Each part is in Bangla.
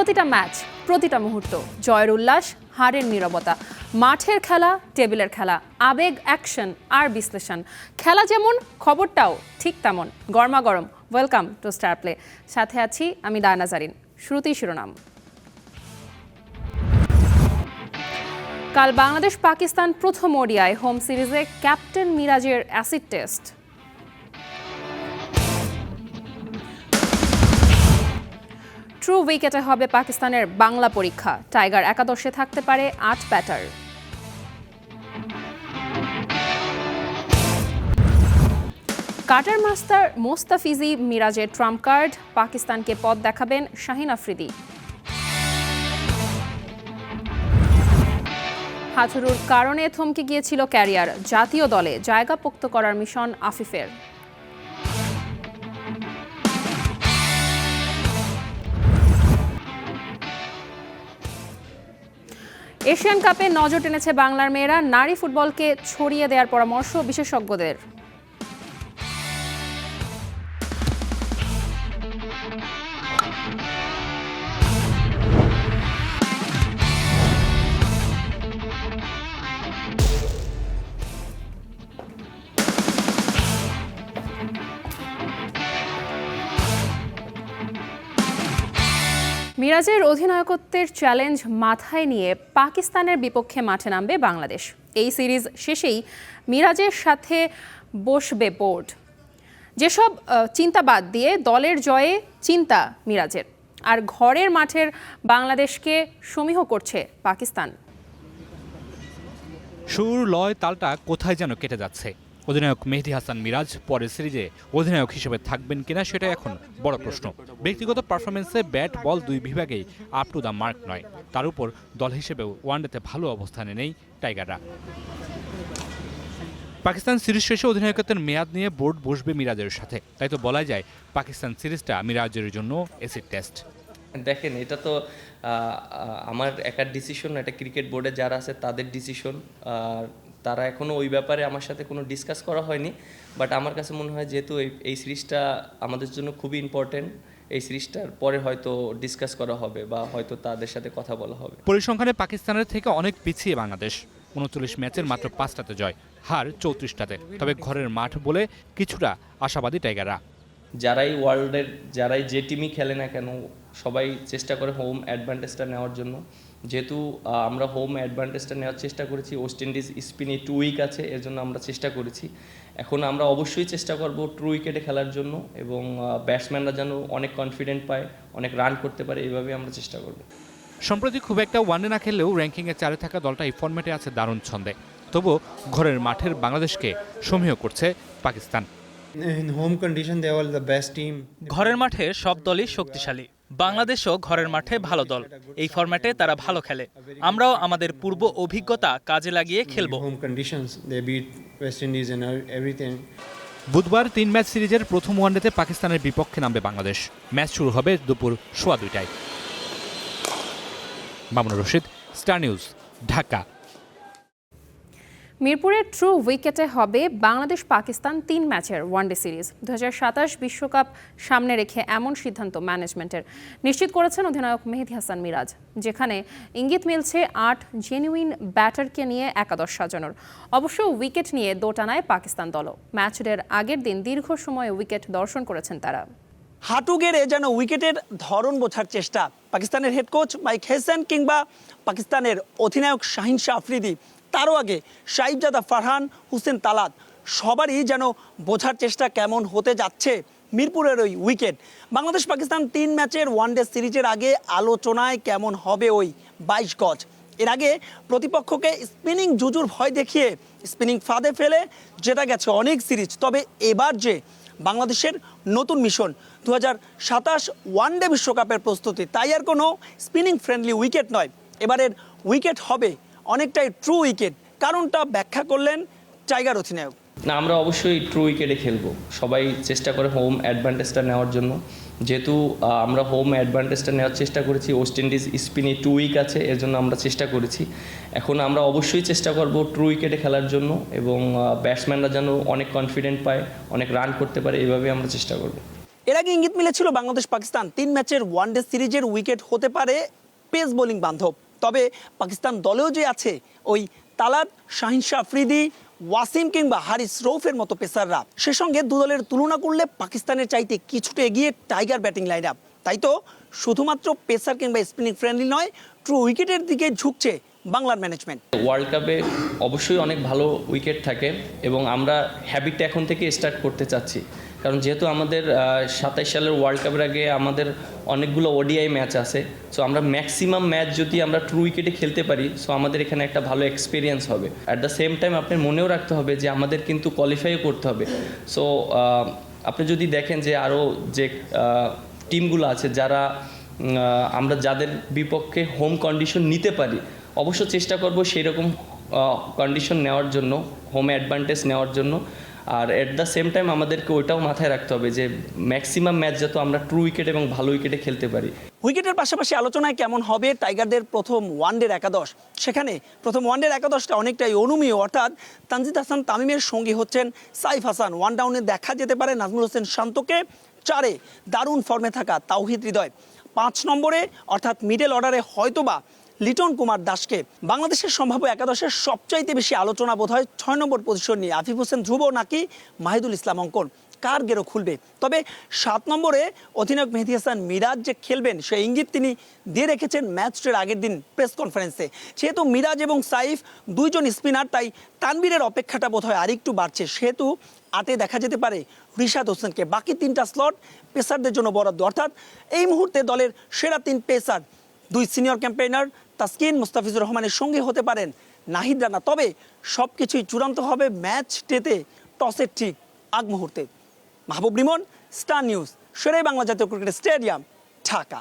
প্রতিটা ম্যাচ, প্রতিটা মুহূর্ত, জয়ের উল্লাস, হারের নীরবতা, মাঠের খেলা, টেবিলের খেলা, আবেগ, অ্যাকশন আর বিশ্লেষণ। খেলা যেমন, খবরটাও ঠিক তেমন। গরমাগরম ওয়েলকাম টু স্টার প্লে। সাথে আছি আমি ডায়না জারিন। শুরুতেই শিরোনাম। কাল বাংলাদেশ পাকিস্তান প্রথম ওডিআই হোম সিরিজে ক্যাপ্টেন মিরাজের অ্যাসিড টেস্ট। ট্রু উইকেটে হবে পাকিস্তানের বাংলা পরীক্ষা। টাইগার একাদশে থাকতে পারে ৮ ব্যাটার। কাটার মাস্টার মোস্তাফিজি মিরাজের ট্রাম্প কার্ড। পাকিস্তানকে পথ দেখাবেন শাহিন আফ্রিদি। হাথুরুর কারণে থমকে গিয়েছিল ক্যারিয়ার। জাতীয় দলে জায়গা পোক্ত করার মিশন আফিফের। এশিয়ান কাপে নজর টেনেছে বাংলার মেয়েরা। নারী ফুটবলকে ছড়িয়ে দেওয়ার পরামর্শ বিশেষজ্ঞদের। মিরাজের অধিনায়কত্বের চ্যালেঞ্জ মাথায় নিয়ে পাকিস্তানের বিপক্ষে মাঠে নামবে বাংলাদেশ। এই সিরিজ শেষেই মিরাজের সাথে বসবে বোর্ড। যেসব চিন্তা বাদ দিয়ে দলের জয়ে চিন্তা মিরাজের, আর ঘরের মাঠের বাংলাদেশকে সমীহ করছে পাকিস্তান। সুর, লয়, তালটা কোথায় যেন কেটে যাচ্ছে। অধিনায়ক মেহেদী হাসান মিরাজ পরের সিরিজে অধিনায়ক হিসেবে থাকবেন কিনা সেটা এখন বড় প্রশ্ন। ব্যক্তিগত পারফরমেন্সে ব্যাট বল দুই বিভাগেই আপ টু দ্য মার্ক নয়। তার উপর দল হিসেবেও ওয়ানডেতে ভালো অবস্থানে নেই টাইগাররা। পাকিস্তান সিরিজ শেষে অধিনায়কত্বের মেয়াদ নিয়ে বোর্ড বসবে মিরাজের সাথে। তাই তো বলা যায় পাকিস্তান সিরিজটা মিরাজের জন্য এসিড টেস্ট। দেখেন, এটা তো আমার একার ডিসিশন, এটা ক্রিকেট বোর্ডে যারা আছে তাদের ডিসিশন। আর তারা এখনও ওই ব্যাপারে আমার সাথে কোনো ডিসকাস করা হয়নি। বাট আমার কাছে মনে হয় যেহেতু এই সিরিজটা আমাদের জন্য খুবই ইম্পর্টেন্ট, এই সিরিজটার পরে হয়তো ডিসকাস করা হবে বা হয়তো তাদের সাথে কথা বলা হবে। পরিসংখ্যানে পাকিস্তানের থেকে অনেক পিছিয়ে বাংলাদেশ। ৩৯ ম্যাচের মাত্র ৫টাতে জয়, হার ৩৪টাতে। তবে ঘরের মাঠ বলে কিছুটা আশাবাদী টাইগাররা। যারাই যে টিমই খেলে না কেন, সবাই চেষ্টা করে হোম অ্যাডভান্টেজটা নেওয়ার জন্য। যেহেতু আমরা হোম অ্যাডভান্টেজটা নেওয়ার চেষ্টা করেছি, ওয়েস্ট ইন্ডিজ স্পিনে 2 উইক আছে, এর জন্য আমরা চেষ্টা করেছি। এখন আমরা অবশ্যই চেষ্টা করব ট্রু উইকেটে খেলার জন্য, এবং ব্যাটসম্যানরা যেন অনেক কনফিডেন্ট পায়, অনেক রান করতে পারে, এইভাবে আমরা চেষ্টা করব। সম্প্রতি খুব একটা ওয়ানডে না খেললেও র্যাঙ্কিংয়ে 4-এ থাকা দলটা এই ফরম্যাটে আছে দারুণ ছন্দে। তবুও ঘরের মাঠের বাংলাদেশকে সমীহ করছে পাকিস্তান। ঘরের মাঠে সব দলই শক্তিশালী। বাংলাদেশও ঘরের মাঠে ভালো দল। এই ফরম্যাটে তারা ভালো খেলে। আমরাও আমাদের পূর্ব অভিজ্ঞতা কাজে লাগিয়ে খেলব। বুধবার 3 ম্যাচ সিরিজের প্রথম ওয়ানডেতে পাকিস্তানের বিপক্ষে নামবে বাংলাদেশ। ম্যাচ শুরু হবে দুপুর 2:15টায়। Mamunur Rashid, star news, Dhaka. মিরপুরের ট্রু উইকেটে হবে বাংলাদেশ পাকিস্তান 3 ম্যাচের ওয়ানডে সিরিজ। 2027 বিশ্বকাপ সামনে রেখে এমন সিদ্ধান্ত ম্যানেজমেন্টের। নিশ্চিত করেছেন অধিনায়ক মেহেদী হাসান মিরাজ, যেখানে ইঙ্গিত মিলছে 8 জেনুইন ব্যাটারকে নিয়ে একাদশ সাজানোর। অবশ্য উইকেট নিয়ে দোটানায় পাকিস্তান দলও। ম্যাচের আগের দিন দীর্ঘ সময় উইকেট দর্শন করেছেন তারা। হাঁটু গেড়ে যেন উইকেটের ধরন বোঝার চেষ্টা পাকিস্তানের হেড কোচ মাইক হেসেন কিংবা পাকিস্তানের অধিনায়ক শাহিন আফ্রিদি, তারও আগে সাইফজাদা ফারহান, হুসেন তালাত, সবারই যেন বোঝার চেষ্টা কেমন হতে যাচ্ছে মিরপুরের ওই উইকেট। বাংলাদেশ পাকিস্তান 3 ম্যাচের ওয়ানডে সিরিজের আগে আলোচনায় কেমন হবে ওই 22 গজ। এর আগে প্রতিপক্ষকে স্পিনিং জুজুর ভয় দেখিয়ে স্পিনিং ফাঁদে ফেলে যেটা গেছে অনেক সিরিজ। তবে এবার যে বাংলাদেশের নতুন মিশন 2027 ওয়ানডে বিশ্বকাপের প্রস্তুতি, তাই আর কোনো স্পিনিং ফ্রেন্ডলি উইকেট নয়। এবারের উইকেট হবে অনেকটাই ট্রু উইকেট। কারণটা ব্যাখ্যা করলেন টাইগার অধিনায়ক। না, আমরা অবশ্যই ট্রু উইকেটে খেলবো। সবাই চেষ্টা করে হোম অ্যাডভান্টেজটা নেওয়ার জন্য। যেহেতু আমরা হোম অ্যাডভান্টেজটা নেওয়ার চেষ্টা করেছি, ওয়েস্ট ইন্ডিজ স্পিনে 2 উইক আছে, এর জন্য আমরা চেষ্টা করেছি। এখন আমরা অবশ্যই চেষ্টা করব ট্রু উইকেটে খেলার জন্য, এবং ব্যাটসম্যানরা যেন অনেক কনফিডেন্ট পায়, অনেক রান করতে পারে, এইভাবে আমরা চেষ্টা করব। এর আগে ইঙ্গিত মিলেছিল বাংলাদেশ পাকিস্তান 3 ম্যাচের ওয়ানডে সিরিজের উইকেট হতে পারে পেস বোলিং বান্ধব। তবে পাকিস্তান দলেও যে আছে ওই তালাত, শাহিন শাহ আফ্রিদি, ওয়াসিম কিংবা হারিস রৌফের মতো পেসাররা, সে সঙ্গে দু দলের তুলনা করলে পাকিস্তানের চাইতে কিছুটা এগিয়ে টাইগার ব্যাটিং লাইন আপ। তাই তো শুধুমাত্র পেসার কিংবা স্পিনিং ফ্রেন্ডলি নয়, ট্রু উইকেটের দিকে ঝুঁকছে বাংলার ম্যানেজমেন্ট। ওয়ার্ল্ড কাপে অবশ্যই অনেক ভালো উইকেট থাকে এবং আমরা হ্যাবিটটা এখন থেকে স্টার্ট করতে চাচ্ছি, কারণ যেহেতু আমাদের 27 সালের ওয়ার্ল্ড কাপের আগে আমাদের অনেকগুলো ওডিআই ম্যাচ আছে। সো আমরা ম্যাক্সিমাম ম্যাচ যদি আমরা ট্রু উইকেটে খেলতে পারি, সো আমাদের এখানে একটা ভালো এক্সপিরিয়েন্স হবে। অ্যাট দ্য সেম টাইম আপনার মনেও রাখতে হবে যে আমাদের কিন্তু কোয়ালিফাইও করতে হবে। সো আপনি যদি দেখেন যে আরও যে টিমগুলো আছে যারা আমরা যাদের বিপক্ষে হোম কন্ডিশন নিতে পারি, অবশ্য চেষ্টা করব সেই রকম কন্ডিশন নেওয়ার জন্য, হোম অ্যাডভান্টেজ নেওয়ার জন্য। আর এট দ্য সেম টাইম আমাদেরকে ওইটাও মাথায় রাখতে হবে যে ম্যাক্সিমাম ম্যাচ যাতে আমরা ট্রু উইকেট এবং ভালো উইকেটে খেলতে পারি। উইকেটের পাশাপাশি আলোচনায় কেমন হবে টাইগারদের প্রথম ওয়ানডের একাদশ। সেখানে প্রথম ওয়ানডের একাদশটা অনেকটাই অনুমেয়, অর্থাৎ তানজিদ হাসান তামিমের সঙ্গী হচ্ছেন সাইফ হাসান। ওয়ান ডাউনে দেখা যেতে পারে নাজমুল হোসেন শান্তকে, 4-এ দারুণ ফর্মে থাকা তাওহিদ হৃদয়, 5 নম্বরে অর্থাৎ মিডল অর্ডারে হয়তোবা লিটন কুমার দাসকে। বাংলাদেশের সম্ভাব্য একাদশের সবচাইতে বেশি আলোচনা বোধ হয় 6 নম্বর পজিশন নিয়ে আফিফ হোসেন ধ্রুব নাকি মাহিদুল ইসলাম অঙ্কন, কার গেরো খুলবে। তবে 7 নম্বরে অধিনায়ক মেহেদী হাসান মিরাজ যে খেলবেন সে ইঙ্গিত তিনি দিয়ে রেখেছেন ম্যাচটির আগের দিন প্রেস কনফারেন্সে। যেহেতু মিরাজ এবং সাইফ দুইজন স্পিনার, তাই তানবীরের অপেক্ষাটা বোধ হয় আরেকটু বাড়ছে। সেহেতু 8-এ দেখা যেতে পারে রিশাদ হোসেনকে। বাকি 3টা স্লট পেসারদের জন্য বরাদ্দ, অর্থাৎ এই মুহূর্তে দলের সেরা 3 pacer 2 senior campaigner Taskin, Mustafizur রহমানের সঙ্গে হতে পারেন নাহিদ রানা। তবে সব কিছুই চূড়ান্ত হবে ম্যাচ ডেতে টসের ঠিক আগ মুহূর্তে। মাহবুব রিমন, স্টার নিউজ, শেরে বাংলা জাতীয় ক্রিকেট স্টেডিয়াম, ঢাকা।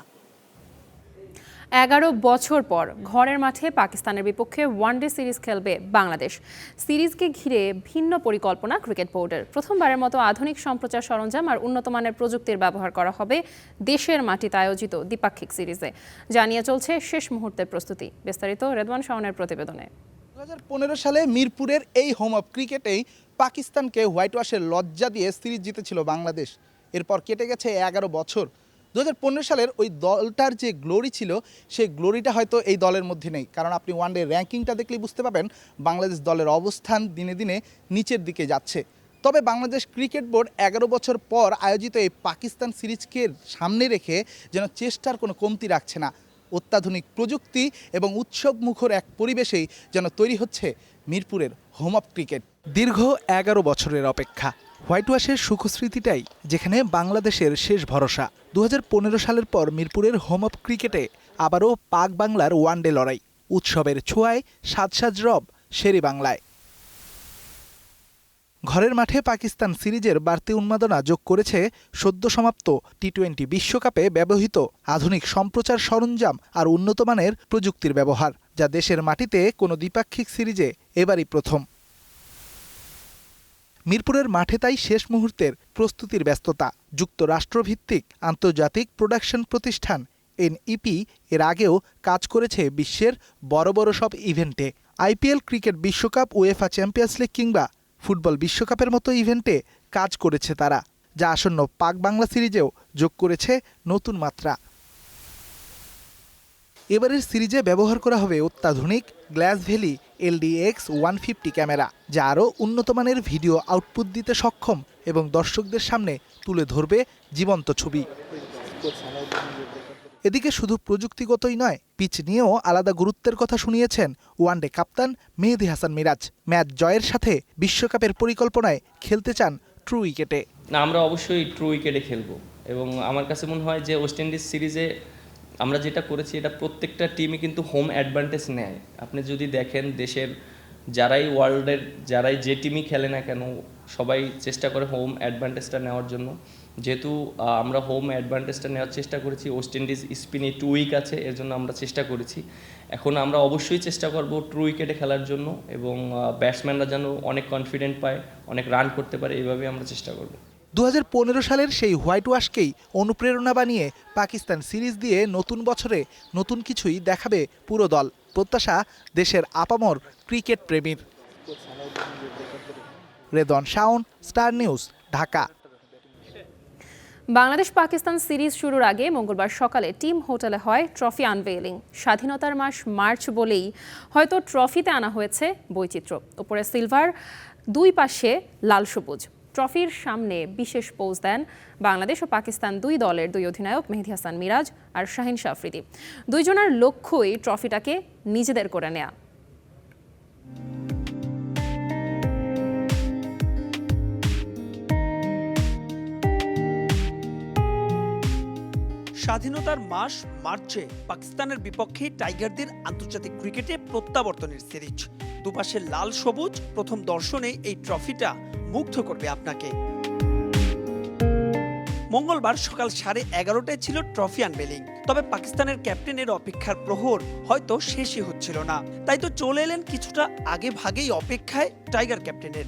11 বছর পর ঘরের মাঠে পাকিস্তানের বিপক্ষে ওয়ানডে সিরিজ খেলবে বাংলাদেশ। সিরিজকে ঘিরে ভিন্ন পরিকল্পনা ক্রিকেট বোর্ডের। প্রথমবারের মতো আধুনিক সম্প্রচার সরঞ্জাম আর উন্নত মানের প্রযুক্তির ব্যবহার করা হবে দেশের মাটিতে আয়োজিত দ্বিপাক্ষিক সিরিজে। জানিয়ে চলছে শেষ মুহূর্তের প্রস্তুতি। বিস্তারিত রেদওয়ান শাওনের প্রতিবেদনে। 2015 সালে মিরপুরের এই হোম অফ ক্রিকেটেই পাকিস্তানকে হোয়াইট ওয়াশের লজ্জা দিয়ে সিরিজ জিতেছিল বাংলাদেশ। এরপর কেটে গেছে 11 বছর। 2015 সালের ওই দলটার যে গ্লোরি ছিল সেই গ্লোরিটা হয়তো এই দলের মধ্যে নেই, কারণ আপনি ওয়ানডে র্যাঙ্কিংটা দেখলেই বুঝতে পাবেন বাংলাদেশ দলের অবস্থান দিনে দিনে নিচের দিকে যাচ্ছে। তবে বাংলাদেশ ক্রিকেট বোর্ড 11 বছর পর আয়োজিত এই পাকিস্তান সিরিজকে সামনে রেখে যেন চেষ্টার কোনো কমতি রাখছে না। অত্যাধুনিক প্রযুক্তি এবং উৎসব মুখর এক পরিবেশেই যেন তৈরি হচ্ছে মিরপুরের হোম অফ ক্রিকেট। দীর্ঘ 11 বছরের অপেক্ষা, হোয়াইট ওয়াশের সুখস্মৃতিটাই যেখানে বাংলাদেশের শেষ ভরসা। 2015 সালের পর মিরপুরের হোম অফ ক্রিকেটে আবারও পাক বাংলার ওয়ানডে লড়াই। উৎসবের ছোঁয়ায় সাজ রব শেরে বাংলায়। ঘরের মাঠে পাকিস্তান সিরিজের বাড়তি উন্মাদনা যোগ করেছে সদ্য সমাপ্ত টি-20 বিশ্বকাপে ব্যবহৃত আধুনিক সম্প্রচার সরঞ্জাম আর উন্নতমানের প্রযুক্তির ব্যবহার, যা দেশের মাটিতে কোনো দ্বিপাক্ষিক সিরিজে এবারই প্রথম। মিরপুরের মাঠে তাই শেষ মুহূর্তের প্রস্তুতির ব্যস্ততা। যুক্তরাষ্ট্রভিত্তিক আন্তর্জাতিক প্রোডাকশন প্রতিষ্ঠান এনইপি এর আগেও কাজ করেছে বিশ্বের বড় বড় সব ইভেন্টে। আইপিএল, ক্রিকেট বিশ্বকাপ, উয়েফা চ্যাম্পিয়ন্স লিগ কিংবা ফুটবল বিশ্বকাপের মতো ইভেন্টে কাজ করেছে তারা, যা আসন্ন পাক বাংলা সিরিজেও যোগ করেছে নতুন মাত্রা। এবারের সিরিজে ব্যবহার করা হবে অত্যাধুনিক গ্লাস ভ্যালি LDX 150 ক্যামেরা, যা আরও উন্নতমানের ভিডিও আউটপুট দিতে সক্ষম এবং দর্শকদের সামনে তুলে ধরবে জীবন্ত ছবি। এদিকে শুধু প্রযুক্তিগতই নয়, পিচ নিয়েও আলাদা গুরুত্বের কথা শুনিয়েছেন ওয়ানডে কাপ্তান মেহেদী হাসান মিরাজ। ম্যাচ জয়ের সাথে বিশ্বকাপের পরিকল্পনায় খেলতে চান ট্রু উইকেটে। না, আমরা অবশ্যই ট্রু উইকেটে খেলবো এবং আমার কাছে মনে হয় যে ওয়েস্ট ইন্ডিজ সিরিজে আমরা যেটা করেছি এটা প্রত্যেকটা টিমই কিন্তু হোম অ্যাডভান্টেজ নেয়। আপনি যদি দেখেন দেশের যারাই ওয়ার্ল্ডের যারাই যে টিমই খেলে না কেন সবাই চেষ্টা করে হোম অ্যাডভান্টেজটা নেওয়ার জন্য। যেহেতু আমরা হোম অ্যাডভান্টেজটা নেওয়ার চেষ্টা করেছি, ওয়েস্ট ইন্ডিজ স্পিনে 2 উইক আছে, এর জন্য আমরা চেষ্টা করেছি। এখন আমরা অবশ্যই চেষ্টা করব ট্রু উইকেটে খেলার জন্য এবং ব্যাটসম্যানরা যেন অনেক কনফিডেন্ট পায়, অনেক রান করতে পারে, এইভাবে আমরা চেষ্টা করব। 2015 সালের সেই হোয়াইট ওয়াশকেই অনুপ্রেরণা বানিয়ে পাকিস্তান সিরিজ দিয়ে নতুন বছরে নতুন কিছুই দেখাবে পুরো দল। প্রত্যাশা দেশের আপামর ক্রিকেট প্রেমীর। Redwan Shawon, star news, Dhaka. Bangladesh Pakistan series শুরুর আগে মঙ্গলবার সকালে টিম হোটেলে হয় ট্রফি আনভেইলিং। স্বাধীনতার মাস মার্চ বলেই হয়তো ট্রফিতে আনা হয়েছে বৈচিত্র্য। উপরে সিলভার, দুই পাশে লাল সবুজ। ট্রফির সামনে বিশেষ পোজ দেন বাংলাদেশ ও পাকিস্তান দুই দলের দুই অধিনায়ক মেহেদী হাসান মিরাজ আর শাহিন শাহ আফ্রিদি। দুইজনের লক্ষ্যই ট্রফিটাকে নিজেদের করে নেয়া। স্বাধীনতার মাস মার্চে পাকিস্তানের বিপক্ষে টাইগারদের আন্তর্জাতিক ক্রিকেটে প্রত্যাবর্তনের সিরিজ। দুপাশে লাল সবুজ, প্রথম দর্শনে এই ট্রফিটা মুগ্ধ করবে আপনাকে। মঙ্গলবার সকাল 11:30টায় ছিল ট্রফি আনভেলিং। তবে পাকিস্তানের ক্যাপ্টেনের অপেক্ষার প্রহর হয়তো শেষই হচ্ছিল না, তাই তো চলে এলেন কিছুটা আগে ভাগেই অপেক্ষায় টাইগার ক্যাপ্টেনের।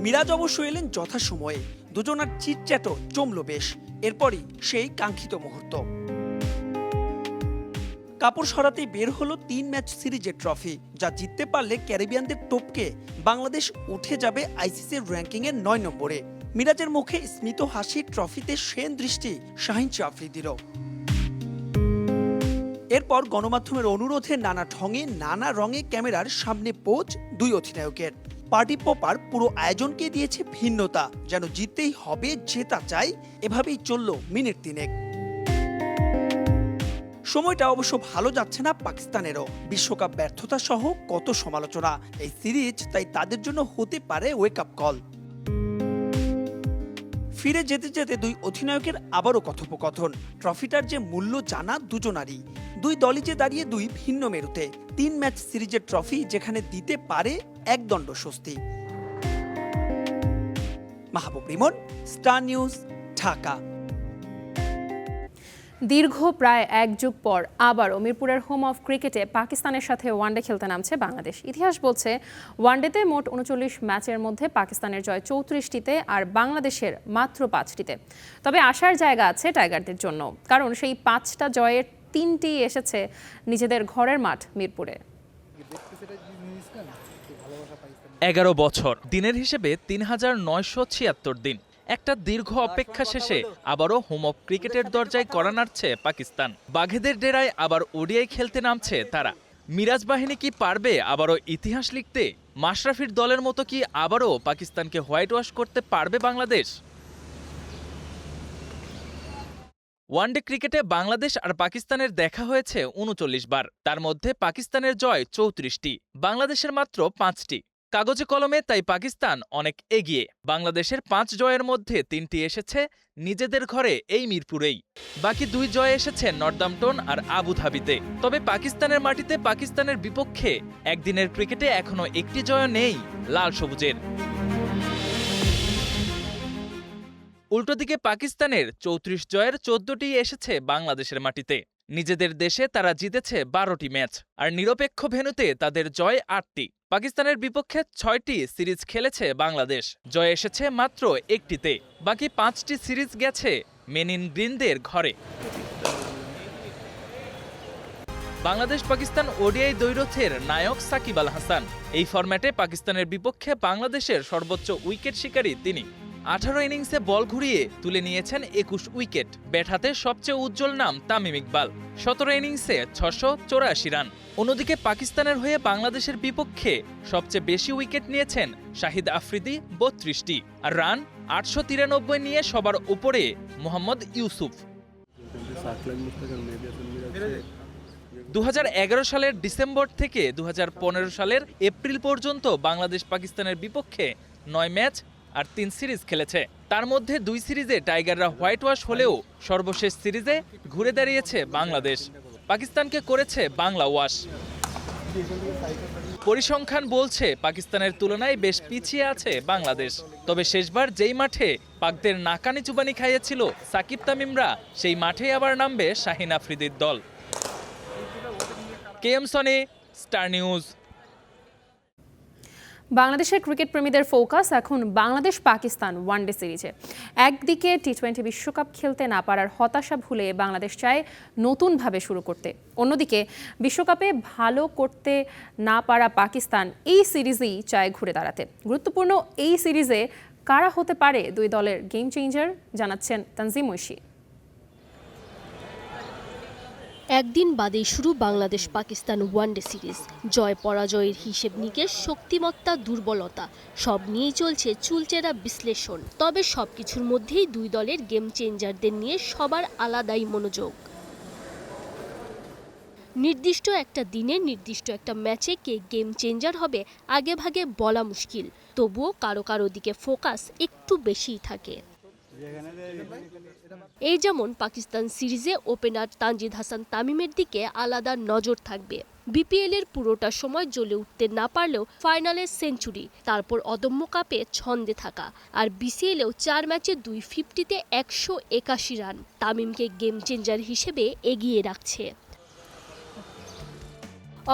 মিরাজ অবশ্য এলেন যথাসময়ে। দুজনার চিটচ্যাটও জমল বেশ। এরপরই সেই কাঙ্ক্ষিত মুহূর্ত। কাপড় সরাতেই বের হলো 3 ম্যাচ সিরিজের ট্রফি, যা জিততে পারলে ক্যারিবিয়ানদের টপকে বাংলাদেশ উঠে যাবে আইসিসির র্যাঙ্কিংয়ের 9 নম্বরে। মিরাজের মুখে স্মিত হাসি, ট্রফিতে সেন দৃষ্টি শাহিন শাহ আফ্রিদিরও। এরপর গণমাধ্যমের অনুরোধে নানা ঢঙে নানা রঙে ক্যামেরার সামনে পোজ দুই অধিনায়কের। পার্টি পপার পুরো আয়োজনকে দিয়েছে ভিন্নতা, যেন জিততেই হবে, জেতা চাই। এভাবেই চলল মিনিট 3। সময়টা অবশ্য ভালো যাচ্ছে না পাকিস্তানেরও। বিশ্বকাপ ব্যর্থতা সহ কত সমালোচনা। এই সিরিজ তাই তাদের জন্য হতে পারে ওয়েক আপ কল। ফিরে যেতে যেতে দুই অধিনায়কের আবারও কথোপকথন। ট্রফিটার যে মূল্য জানা দুজনারই। দুই দলই যে দাঁড়িয়ে দুই ভিন্ন মেরুতে। 3 ম্যাচ সিরিজের ট্রফি যেখানে দিতে পারে একদণ্ড স্বস্তি। মাহবুব রিমন, স্টার নিউজ, ঢাকা। দীর্ঘ প্রায় 1 যুগ পর আবারও মিরপুরের হোম অফ ক্রিকেটে পাকিস্তানের সাথে ওয়ানডে খেলতে নামছে বাংলাদেশ। ইতিহাস বলছে ওয়ানডেতে মোট 39 ম্যাচের মধ্যে পাকিস্তানের জয় 34টিতে আর বাংলাদেশের মাত্র 5টিতে। তবে আশার জায়গা আছে টাইগারদের জন্য, কারণ সেই 5টা জয়ের 3টি এসেছে নিজেদের ঘরের মাঠ মিরপুরে। 11 বছর দিনের হিসেবে 3976 দিন। একটা দীর্ঘ অপেক্ষা শেষে আবারও হোম অফ ক্রিকেটের দরজায় কড়া নাড়ছে পাকিস্তান। বাঘেদের ডেরায় আবার ওডিআই খেলতে নামছে তারা। মিরাজ বাহিনী কি পারবে আবারও ইতিহাস লিখতে? মাশরাফির দলের মতো কি আবারও পাকিস্তানকে হোয়াইট ওয়াশ করতে পারবে বাংলাদেশ? ওয়ানডে ক্রিকেটে বাংলাদেশ আর পাকিস্তানের দেখা হয়েছে 39 বার। তার মধ্যে পাকিস্তানের জয় 34টি, বাংলাদেশের মাত্র 5টি। কাগজে কলমে তাই পাকিস্তান অনেক এগিয়ে। বাংলাদেশের 5 জয়ের মধ্যে 3টি এসেছে নিজেদের ঘরে এই মিরপুরেই। বাকি 2 জয় এসেছে নর্দাম্পটন আর আবুধাবিতে। তবে পাকিস্তানের মাটিতে পাকিস্তানের বিপক্ষে একদিনের ক্রিকেটে এখনো একটি জয় নেই লাল সবুজের। উল্টো দিকে পাকিস্তানের 34 জয়ের 14টি এসেছে বাংলাদেশের মাটিতে। নিজেদের দেশে তারা জিতেছে 12টি ম্যাচ, আর নিরপেক্ষ ভেন্যুতে তাদের জয় 8টি। পাকিস্তানের বিপক্ষে 6টি সিরিজ খেলেছে বাংলাদেশ, জয় এসেছে মাত্র 1টিতে। বাকি 5টি সিরিজ গেছে মেন ইন গ্রিনদের ঘরে। বাংলাদেশ পাকিস্তান ওডিআই দ্বৈরথের নায়ক সাকিব আল হাসান। এই ফরম্যাটে পাকিস্তানের বিপক্ষে বাংলাদেশের সর্বোচ্চ উইকেট শিকারী তিনি। 18 ইনিংসে বল ঘুরিয়ে তুলে নিয়েছেন 21 উইকেট। ব্যাট হাতে সবচেয়ে উজ্জ্বল নাম তামিম ইকবাল, 17 ইনিংসে 684 রান। অন্যদিকে পাকিস্তানের হয়ে বাংলাদেশের বিপক্ষে সবচেয়ে বেশি উইকেট নিয়েছেন শাহিদ আফ্রিদি 32টি, আর রান 893 নিয়ে সবার উপরে মোহাম্মদ ইউসুফ। 2011 সালের ডিসেম্বর থেকে 2015 সালের এপ্রিল পর্যন্ত বাংলাদেশ পাকিস্তানের বিপক্ষে 9 ম্যাচ আর 3 সিরিজ খেলেছে। তার মধ্যে 2 সিরিজে টাইগাররা হোয়াইট ওয়াশ হলেও সর্বশেষ সিরিজে ঘুরে দাঁড়িয়েছে বাংলাদেশ। পাকিস্তানকে করেছে বাংলা ওয়াশ। পরিসংখ্যান বলছে পাকিস্তানের তুলনায় বেশ পিছিয়ে আছে বাংলাদেশ। তবে শেষবার যেই মাঠে পাকদের নাকানি চুবানি খাইয়েছিল সাকিব তামিমরা, সেই মাঠেই আবার নামবে শাহিন আফ্রিদির দল। KM Sony, star news. বাংলাদেশের ক্রিকেট প্রেমীদের ফোকাস এখন বাংলাদেশ পাকিস্তান ওয়ানডে সিরিজে। একদিকে টি20 বিশ্বকাপ খেলতে না পারার হতাশা ভুলে বাংলাদেশ চায় নতুনভাবে শুরু করতে, অন্যদিকে বিশ্বকাপে ভালো করতে না পারা পাকিস্তান এই সিরিজেই চায় ঘুরে দাঁড়াতে। গুরুত্বপূর্ণ এই সিরিজে কারা হতে পারে দুই দলের গেম চেঞ্জার, জানাচ্ছেন তানজিম ঐশী। একদিন বাদেই শুরু বাংলাদেশ পাকিস্তান ওয়ানডে সিরিজ। জয় পরাজয়ের হিসেব নিকেশ, শক্তিমত্তা দুর্বলতা সব নিয়েই চলছে চুলচেরা বিশ্লেষণ। তবে সবকিছুর মধ্যেই দুই দলের গেম চেঞ্জারদের নিয়ে সবার আলাদাই মনোযোগ। নির্দিষ্ট একটা দিনে নির্দিষ্ট একটা ম্যাচে কে গেম চেঞ্জার হবে আগেভাগে বলা মুশকিল, তবুও কারো কারো দিকে ফোকাস একটু বেশিই থাকে। এই যেমন পাকিস্তান সিরিজে ওপেনার তানজিদ হাসান তামিমের দিকে আলাদা নজর থাকবে। বিপিএল এর পুরোটা সময় জ্বলে উঠতে না পারলেও ফাইনালে সেঞ্চুরি, তারপর অদম্য কাপে ছন্দে থাকা, আর বিসিএলেও 4 ম্যাচে 250-তে 181 রান তামিমকে গেম চেঞ্জার হিসেবে এগিয়ে রাখছে।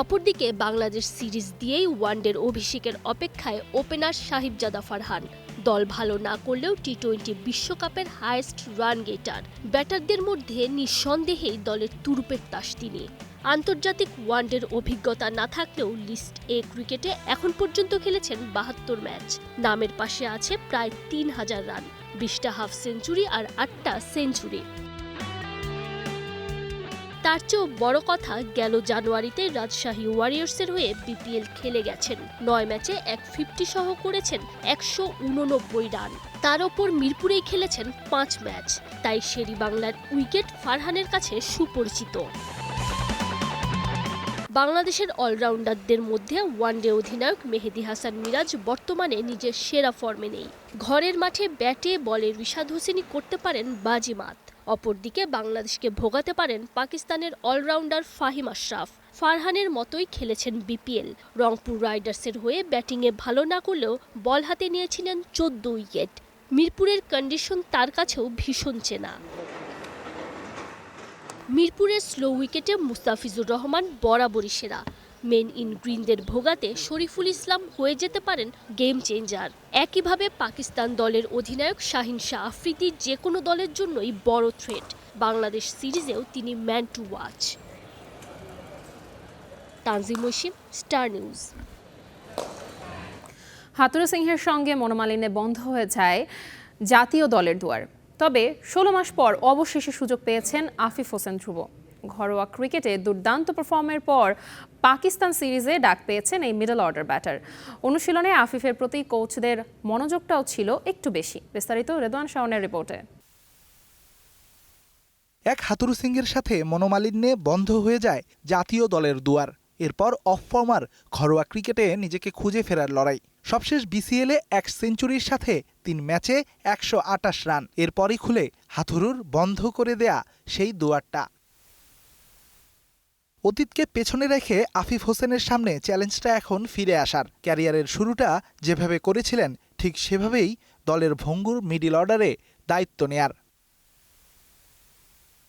অপরদিকে বাংলাদেশ সিরিজ দিয়েই ওয়ানডের অভিষেকের অপেক্ষায় ওপেনার সাহিবজাদা ফারহান। দল ভালো না করলেও টি-20 বিশ্বকাপের হাইয়েস্ট রান গেটার। ব্যাটারদের মধ্যে নিঃসন্দেহেই দলের তুরুপের তাস তিনি। আন্তর্জাতিক ওয়ানডের অভিজ্ঞতা না থাকলেও লিস্ট এ ক্রিকেটে এখন পর্যন্ত খেলেছেন 72 ম্যাচ। নামের পাশে আছে প্রায় 3000 রান, 20টা হাফ সেঞ্চুরি আর 8টা সেঞ্চুরি। তার চেয়েও বড় কথা, গেল জানুয়ারিতে রাজশাহী ওয়ারিয়র্সের হয়ে বিপিএল খেলে গেছেন। 9 ম্যাচে 150 সহ করেছেন 189 রান। তার ওপর মিরপুরেই খেলেছেন 5 ম্যাচ, তাই শেরি বাংলার উইকেট ফারহানের কাছে সুপরিচিত। বাংলাদেশের অলরাউন্ডারদের মধ্যে ওয়ানডে অধিনায়ক মেহেদী হাসান মিরাজ বর্তমানে নিজের সেরা ফর্মে নেই। ঘরের মাঠে ব্যাটে বলে রিশাদ হোসেনই করতে পারেন বাজিমাত। অপরদিকে বাংলাদেশকে ভোগাতে পারেন পাকিস্তানের অলরাউন্ডার ফাহিম আশরাফ। ফারহানের মতোই খেলেছেন বিপিএল। রংপুর রাইডার্সের হয়ে ব্যাটিংয়ে ভালো না করলেও বল হাতে নিয়েছিলেন 14 উইকেট। মিরপুরের কন্ডিশন তার কাছেও ভীষণ চেনা। মিরপুরের স্লো উইকেটে মুস্তাফিজুর রহমান বরাবরই সেরা। মেন ইন গ্রিনদের ভোগাতে শরীফুল ইসলাম হয়ে যেতে পারেন গেম চেঞ্জার। একইভাবে পাকিস্তান দলের অধিনায়ক শাহিন শাহ আফ্রিদি যে কোনো দলের জন্যই বড় থ্রেট। বাংলাদেশ সিরিজেও তিনি man to watch. Tanzim Oishee, star news. হাতুড়ে সিংহের সঙ্গে মনোমালিন্যে বন্ধ হয়ে যায় জাতীয় দলের দুয়ার। তবে 16 মাস পর অবশেষে সুযোগ পেয়েছেন আফিফ হোসেন ধ্রুব। ঘরোয়া ক্রিকেটে দুর্দান্ত পারফর্মের পর পাকিস্তান সিরিজে ডাক পেয়েছেন এই মিডল অর্ডার ব্যাটার। অনুশীলনে আফিফের প্রতি কোচদের মনোযোগটাও ছিল একটু বেশি। বিস্তারিত রেদওয়ান শাওনের রিপোর্টে। এক হাতুড়ু সিংহের সাথে মনোমালিন্যে বন্ধ হয়ে যায় জাতীয় দলের দুয়ার। এরপর অফ ফর্মার ঘরোয়া ক্রিকেটে নিজেকে খুঁজে ফেরার লড়াই। সবশেষ বিসিএলে 1 সেঞ্চুরির সাথে 3 ম্যাচে 128 রান। এরপরই খুলে হাথুরুর বন্ধ করে দেয়া সেই দুয়ারটা। অতীতকে পেছনে রেখে আফিফ হোসেনের সামনে চ্যালেঞ্জটা এখন ফিরে আসার। ক্যারিয়ারের শুরুটা যেভাবে করেছিলেন ঠিক সেভাবেই দলের ভঙ্গুর মিডল অর্ডারে দায়িত্ব নেয়ার।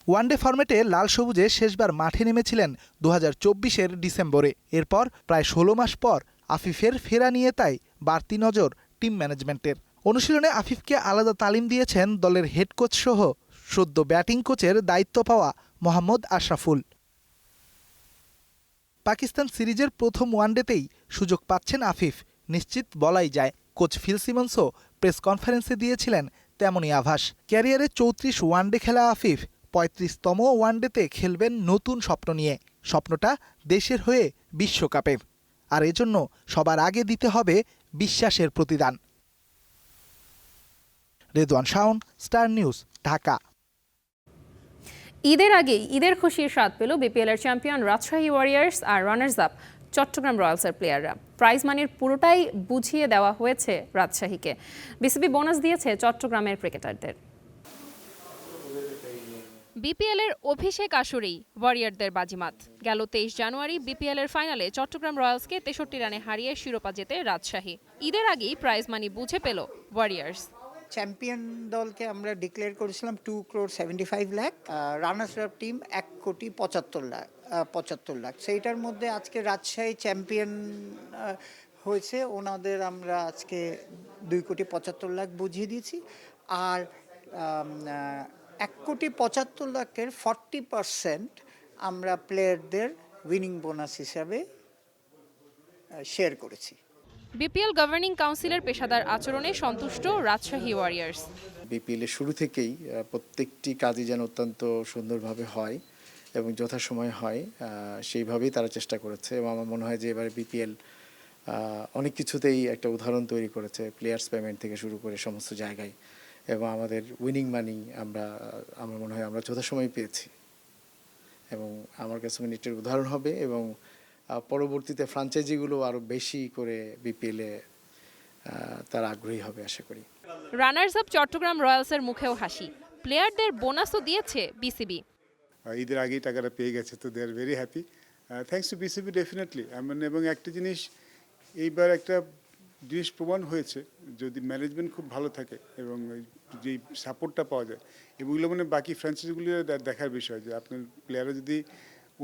ওয়ানডে ফরম্যাটে লাল সবুজে শেষবার মাঠে নেমেছিলেন 2024-এর ডিসেম্বরে। এরপর প্রায় 16 মাস পর আফিফের ফেরা নিয়ে তাই বাড়তি নজর টিম ম্যানেজমেন্টের। অনুশীলনে আফিফকে আলাদা তালিম দিয়েছেন দলের হেড কোচ সহ সদ্য ব্যাটিং কোচের দায়িত্ব পাওয়া মোহাম্মদ আশরাফুল। পাকিস্তান সিরিজের প্রথম ওয়ানডেতেই সুযোগ পাচ্ছেন আফিফ, নিশ্চিত বলাই যায়। কোচ ফিল সিমন্সও প্রেস কনফারেন্সে দিয়েছিলেন তেমনই আভাস। ক্যারিয়ারে 34 ওয়ানডে খেলা আফিফ 35তম ওয়ানডেতে খেলবেন নতুন স্বপ্ন নিয়ে। স্বপ্নটা দেশের হয়ে বিশ্বকাপে। আর এজন্য সবার আগে দিতে হবে বিশ্বাসের প্রতিদান। Redwan Shawon, star news, Dhaka. ঈদের আগেই ঈদের খুশির স্বাদ পেল বিপিএলের চ্যাম্পিয়ন রাজশাহী ওয়ারিয়ার্স আর রানার্স আপ চট্টগ্রাম রয়্যালসের প্লেয়াররা। প্রাইজ মানির পুরোটাই বুঝিয়ে দেওয়া হয়েছে রাজশাহীকে। বিসিবি বোনাস দিয়েছে চট্টগ্রামের ক্রিকেটারদের। বিপিএলের অভিষেক আসরেই ওয়ারিয়ারদের বাজিমাত। গেল 23 জানুয়ারি বিপিএলের ফাইনালে চট্টগ্রাম রয়্যালসকে 63 রানে হারিয়ে শিরোপা জেতে রাজশাহী। ঈদের আগেই প্রাইজ মানি বুঝে পেল ওয়ারিয়ার্স। চ্যাম্পিয়ন দলকে আমরা ডিক্লেয়ার করেছিলাম 2,75 lakh, runners up team 1,75 lakh. সেইটার মধ্যে আজকে রাজশাহী চ্যাম্পিয়ন হয়েছে, ওনাদের আমরা আজকে 2,75 লাখ বুঝিয়ে দিয়েছি। আর 1,75 লাখের 40% আমরা প্লেয়ারদের উইনিং বোনাস হিসাবে শেয়ার করেছি। বিপিএল গভর্নিং কাউন্সিলের পেশাদার আচরণে সন্তুষ্ট রাজশাহী ওয়ারিয়র্স। বিপিএল এর শুরু থেকেই প্রত্যেকটি কাজই যেন অত্যন্ত সুন্দরভাবে হয় এবং যথাসময়ে হয়, সেইভাবেই তারা চেষ্টা করেছে এবং আমার মনে হয় যে এবারে বিপিএল অনেক কিছুতেই একটা উদাহরণ তৈরি করেছে, প্লেয়ার্স পেমেন্ট থেকে শুরু করে সমস্ত জায়গায়, এবং আমাদের উইনিং মানি আমার মনে হয় আমরা যথাসময়ে পেয়েছি এবং আমার কাছে মিনিটের উদাহরণ হবে এবং পরবর্তীতে ফ্র্যাঞ্চাইজিগুলো আরও বেশি করে বিপিএলে তারা আগ্রহী হবে আশা করি। রানার্স আপ চট্টগ্রাম রয়্যালসের মুখেও হাসি, প্লেয়ারদের বোনাসও দিয়েছে বিসিবি। ঈদের আগেই টাকাটা পেয়ে গেছে, তো they are very happy, thanks to BCB definitely. এবং একটা জিনিস এইবার একটা জিনিস প্রমাণ হয়েছে, যদি ম্যানেজমেন্ট খুব ভালো থাকে এবং যেই সাপোর্টটা পাওয়া যায়, এগুলো মানে বাকি ফ্র্যাঞ্চাইজিগুলো দেখার বিষয় যে আপনার প্লেয়াররা যদি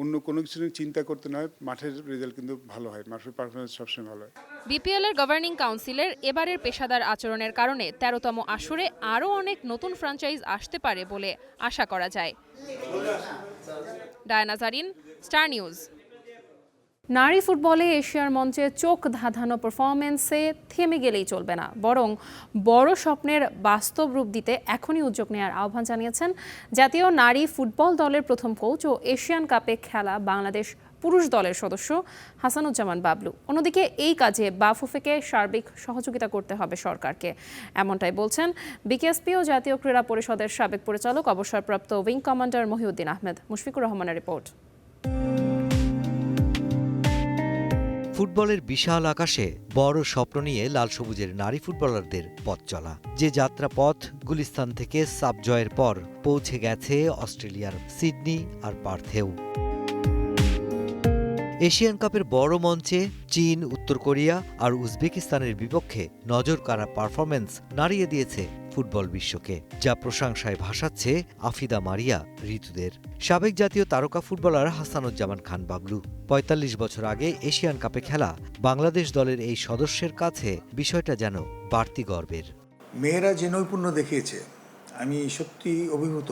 অন্য কোনো কিছু নিয়ে চিন্তা করতে না হয়, মাঠের রেজাল্ট কিন্তু ভালো হয়, মাঠের পারফরমেন্স সবসময় ভালো হয়। বিপিএল এর গভর্নিং কাউন্সিলের এবারের পেশাদার আচরণের কারণে 13তম আসরে আরও অনেক নতুন ফ্র্যাঞ্চাইজ আসতে পারে বলে আশা করা যায়। Diana Zarin, Star News. নারী ফুটবলে এশিয়ার মঞ্চে চোখ ধাঁধানো পারফরমেন্সে থেমে গেলেই চলবে না, বরং বড় স্বপ্নের বাস্তব রূপ দিতে এখনই উদ্যোগ নেওয়ার আহ্বান জানিয়েছেন জাতীয় নারী ফুটবল দলের প্রথম কোচ ও এশিয়ান কাপে খেলা বাংলাদেশ পুরুষ দলের সদস্য হাসানুজ্জামান বাবলু। অন্যদিকে এই কাজে বাফুফেকে সার্বিক সহযোগিতা করতে হবে সরকারকে, এমনটাই বলছেন বিকেএসপি ও জাতীয় ক্রীড়া পরিষদের সাবেক পরিচালক অবসরপ্রাপ্ত উইং কমান্ডার মহিউদ্দিন আহমেদ। মুশফিকুর রহমানের রিপোর্ট। ফুটবলের বিশাল আকাশে বড় স্বপ্ন নিয়ে লাল সবুজের নারী ফুটবলারদের পথ চলা, যে যাত্রাপথ গুলিস্তান থেকে সাব জয়ের পর পৌঁছে গেছে অস্ট্রেলিয়ার সিডনি আর পার্থেও। এশিয়ান কাপের বড় মঞ্চে চীন, উত্তর কোরিয়া আর উজবেকিস্তানের বিপক্ষে নজর কাড়া পারফরমেন্স নাড়িয়ে দিয়েছে ফুটবল বিশ্বকে, যা প্রশংসায় ভাসাচ্ছে আফিদা মারিয়া ঋতুদের। সাবেক জাতীয় তারকা ফুটবলার হাসানুজ্জামান খান বাবলু ৪৫ বছর আগে এশিয়ান কাপে খেলা বাংলাদেশ দলের এই সদস্যের কাছে বিষয়টা যেন বাড়তি গর্বের। মেয়েরা যে নৈপুণ্য দেখিয়েছে, আমি সত্যি অভিভূত।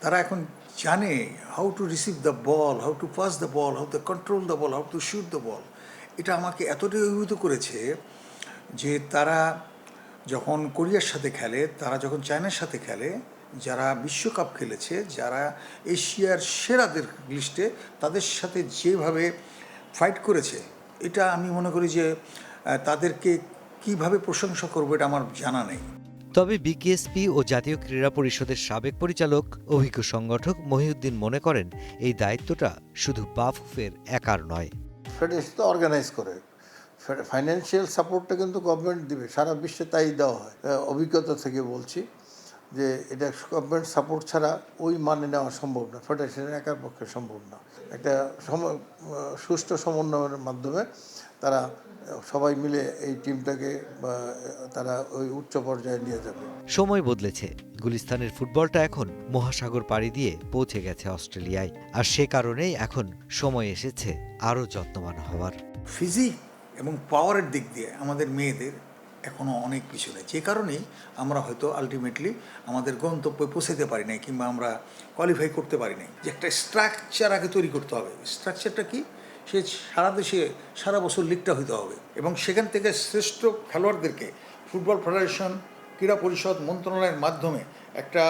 তারা এখন জানে how to receive the ball, how to pass the ball, how to control the ball, how to shoot the ball. এটা আমাকে এতটাই অভিভূত করেছে যে তারা যখন কোরিয়ার সাথে খেলে, তারা যখন চায়নার সাথে খেলে, যারা বিশ্বকাপ খেলেছে, যারা এশিয়ার সেরাদের লিস্টে, তাদের সাথে যেভাবে ফাইট করেছে, এটা আমি মনে করি যে তাদেরকে কিভাবে প্রশংসা করবো এটা আমার জানা নেই। তবে বিকেএসপি ও জাতীয় ক্রীড়া পরিষদের সাবেক পরিচালক অভিজ্ঞ সংগঠক মহিউদ্দিন মনে করেন এই দায়িত্বটা শুধু বাফুফের একার নয়। ফেডারেশন তো অর্গানাইজ করে, ফাইন্যান্সিয়াল সাপোর্টটা কিন্তু গভর্নমেন্ট দিবে, সারা বিশ্বে তাই দেওয়া হয়। অভিজ্ঞতা থেকে বলছি যে এটা গভর্নমেন্ট সাপোর্ট ছাড়া ওই মানে নেওয়া সম্ভব না, ফেডারেশনের একার পক্ষে সম্ভব না। একটা সুষ্ঠু সমন্বয়ের মাধ্যমে তারা সবাই মিলে এই টিমটাকে তারা ওই উচ্চ পর্যায়ে নিয়ে যাবে। সময় বদলেছে, গুলিস্তানের ফুটবলটা এখন মহাসাগর পাড়ি দিয়ে পৌঁছে গেছে অস্ট্রেলিয়ায়, আর সে কারণেই এখন সময় এসেছে আরও যত্নবান হওয়ার। ফিজিক এবং পাওয়ারের দিক দিয়ে আমাদের মেয়েদের এখনও অনেক পিছনে, যে কারণেই আমরা হয়তো আলটিমেটলি আমাদের গন্তব্যে পৌঁছাতে পারি নাই কিংবা আমরা কোয়ালিফাই করতে পারি নাই। যে একটা স্ট্রাকচার আগে তৈরি করতে হবে। স্ট্রাকচারটা কি? সে সারা দেশে সারা বছর লিগটা হইতে হবে এবং সেখান থেকে শ্রেষ্ঠ খেলোয়াড়দেরকে ফুটবল ফেডারেশন, ক্রীড়া পরিষদ, মন্ত্রণালয়ের মাধ্যমে একটা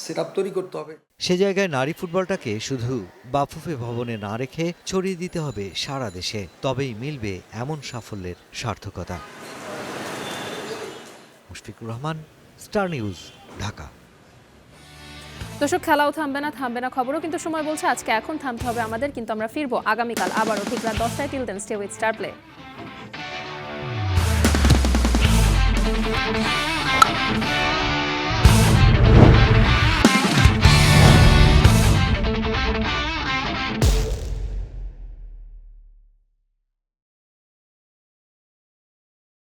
সেটআপ তৈরি করতে হবে। সে জায়গায় নারী ফুটবলটাকে শুধু বাফুফে ভবনে না রেখে ছড়িয়ে দিতে হবে সারা দেশে, তবেই মিলবে এমন সাফল্যের সার্থকতা। Mushfiqur Rahman, star news, Dhaka. দর্শক, খেলাও থামবে না খবরও কিন্তু সময় বলছে আজকে এখন থামতে হবে আমাদের, কিন্তু আমরা ফিরবো আগামীকাল আবারও ঠিক রাত 10টায়। Till then stay with star play.